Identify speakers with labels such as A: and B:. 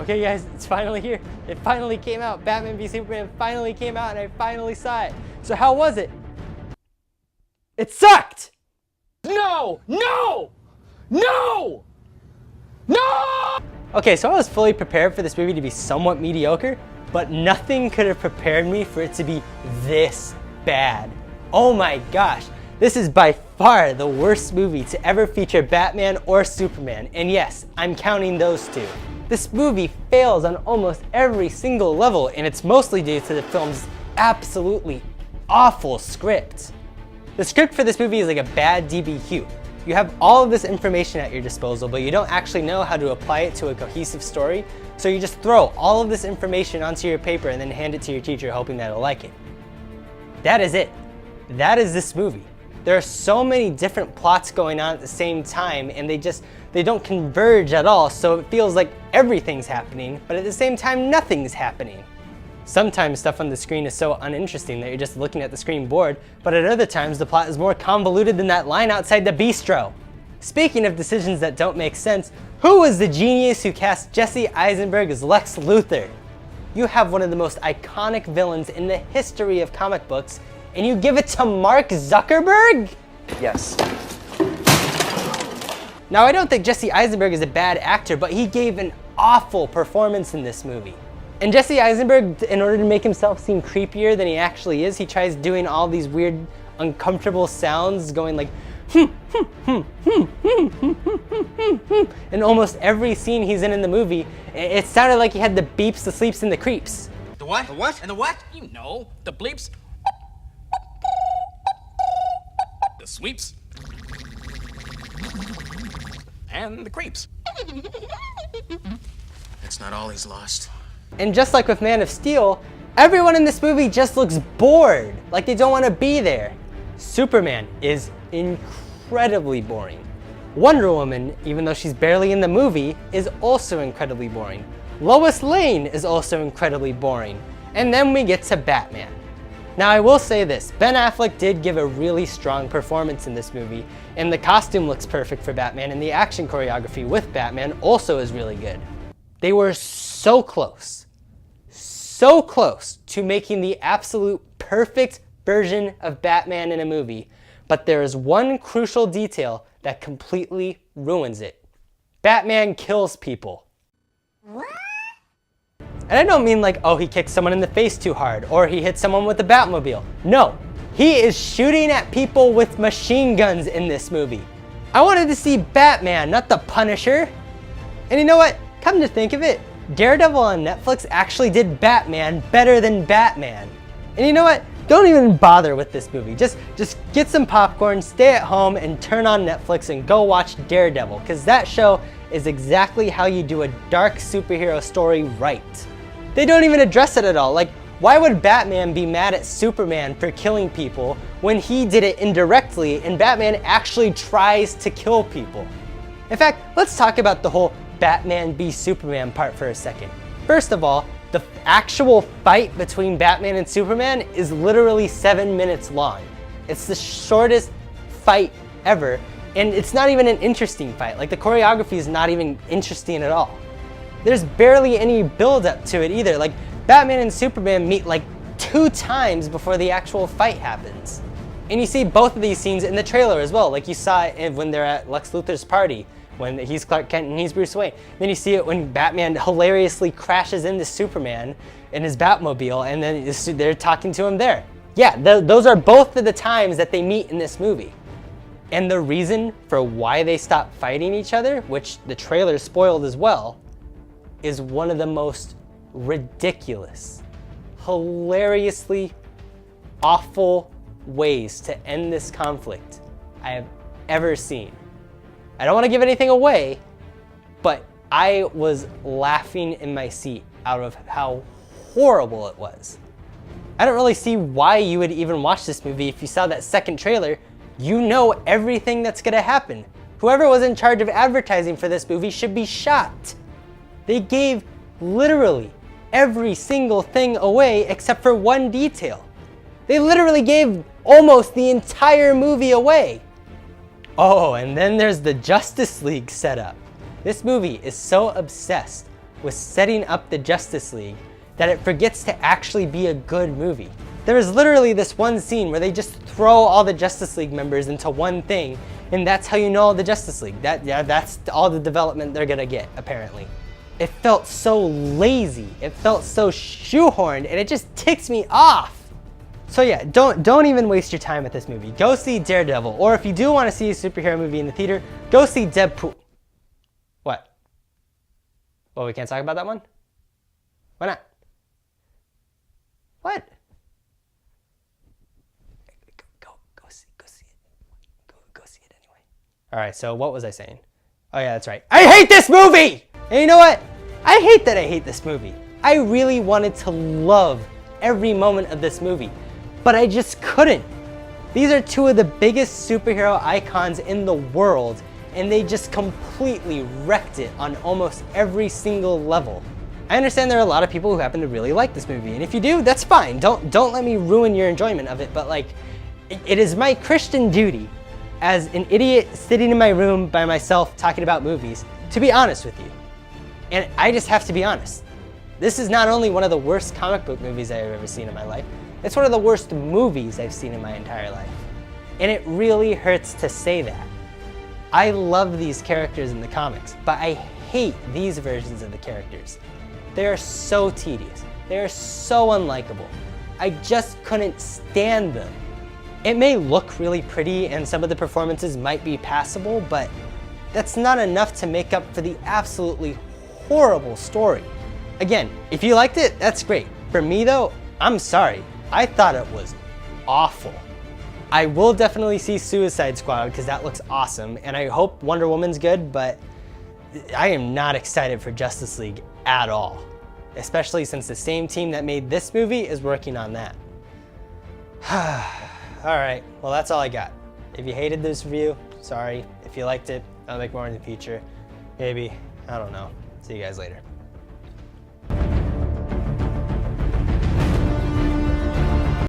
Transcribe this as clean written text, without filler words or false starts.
A: Okay guys, it's finally here. It finally came out. Batman v Superman finally came out and I finally saw it. So how was it? It sucked!
B: No! No! No! No!
A: Okay, so I was fully prepared for this movie to be somewhat mediocre, but nothing could have prepared me for it to be this bad. Oh my gosh, this is by far the worst movie to ever feature Batman or Superman, and yes, I'm counting those two. This movie fails on almost every single level, and it's mostly due to the film's absolutely awful script. The script for this movie is like a bad DBQ. You have all of this information at your disposal, but you don't actually know how to apply it to a cohesive story, so you just throw all of this information onto your paper and then hand it to your teacher hoping that he'll like it. That is it. That is this movie. There are so many different plots going on at the same time, and they don't converge at all, so it feels like everything's happening, but at the same time nothing's happening. Sometimes stuff on the screen is so uninteresting that you're just looking at the screen bored, but at other times the plot is more convoluted than that line outside the bistro. Speaking of decisions that don't make sense, who was the genius who cast Jesse Eisenberg as Lex Luthor? You have one of the most iconic villains in the history of comic books, and you give it to Mark Zuckerberg?
B: Yes.
A: Now, I don't think Jesse Eisenberg is a bad actor, but he gave an awful performance in this movie. And Jesse Eisenberg, in order to make himself seem creepier than he actually is, he tries doing all these weird, uncomfortable sounds, going like, in almost every scene he's in the movie, it sounded like he had the beeps, the sleeps, and the creeps.
C: The what? The what? And the what? You know, the bleeps. The sweeps. And the creeps.
D: That's not all he's lost.
A: And just like with Man of Steel, everyone in this movie just looks bored, like they don't want to be there. Superman is incredibly boring. Wonder Woman, even though she's barely in the movie, is also incredibly boring. Lois Lane is also incredibly boring. And then we get to Batman. Now I will say this, Ben Affleck did give a really strong performance in this movie, and the costume looks perfect for Batman, and the action choreography with Batman also is really good. They were so close to making the absolute perfect version of Batman in a movie, but there is one crucial detail that completely ruins it. Batman kills people. What? And I don't mean like, oh, he kicked someone in the face too hard, or he hit someone with a Batmobile. No, he is shooting at people with machine guns in this movie. I wanted to see Batman, not the Punisher. And you know what? Come to think of it, Daredevil on Netflix actually did Batman better than Batman. And you know what? Don't even bother with this movie. Just get some popcorn, stay at home, and turn on Netflix and go watch Daredevil, because that show is exactly how you do a dark superhero story right. They don't even address it at all. Like, why would Batman be mad at Superman for killing people when he did it indirectly and Batman actually tries to kill people? In fact, let's talk about the whole Batman v Superman part for a second. First of all, the actual fight between Batman and Superman is literally 7 minutes long. It's the shortest fight ever, and it's not even an interesting fight. Like, the choreography is not even interesting at all. There's barely any build up to it either. Like, Batman and Superman meet like 2 times before the actual fight happens. And you see both of these scenes in the trailer as well. Like you saw it when they're at Lex Luthor's party, when he's Clark Kent and he's Bruce Wayne. Then you see it when Batman hilariously crashes into Superman in his Batmobile, and then they're talking to him there. Yeah, those are both of the times that they meet in this movie. And the reason for why they stopped fighting each other, which the trailer spoiled as well, is one of the most ridiculous, hilariously awful ways to end this conflict I have ever seen. I don't want to give anything away, but I was laughing in my seat out of how horrible it was. I don't really see why you would even watch this movie if you saw that second trailer. You know everything that's gonna happen. Whoever was in charge of advertising for this movie should be shot. They gave literally every single thing away except for one detail. They literally gave almost the entire movie away. Oh, and then there's the Justice League setup. This movie is so obsessed with setting up the Justice League that it forgets to actually be a good movie. There is literally this one scene where they just throw all the Justice League members into one thing, and that's how you know the Justice League. That's all the development they're gonna get, apparently. It felt so lazy, it felt so shoehorned, and it just ticks me off. So yeah, don't even waste your time with this movie. Go see Daredevil, or if you do want to see a superhero movie in the theater, go see Deadpool. What? Well, we can't talk about that one? Why not? What? Go see it anyway. All right, so what was I saying? Oh yeah, that's right. I hate this movie! And you know what? I hate that I hate this movie. I really wanted to love every moment of this movie, but I just couldn't. These are two of the biggest superhero icons in the world, and they just completely wrecked it on almost every single level. I understand there are a lot of people who happen to really like this movie, and if you do, that's fine. Don't let me ruin your enjoyment of it, but like, it is my Christian duty as an idiot sitting in my room by myself talking about movies to be honest with you. And I just have to be honest. This is not only one of the worst comic book movies I've ever seen in my life, it's one of the worst movies I've seen in my entire life. And it really hurts to say that. I love these characters in the comics, but I hate these versions of the characters. They are so tedious. They are so unlikable. I just couldn't stand them. It may look really pretty and some of the performances might be passable, but that's not enough to make up for the absolutely horrible story. Again, if you liked it, that's great. For me though, I'm sorry. I thought it was awful. I will definitely see Suicide Squad because that looks awesome, and I hope Wonder Woman's good, but I am not excited for Justice League at all, especially since the same team that made this movie is working on that. All right, well that's all I got. If you hated this review, sorry. If you liked it, I'll make more in the future. Maybe, I don't know. See you guys later.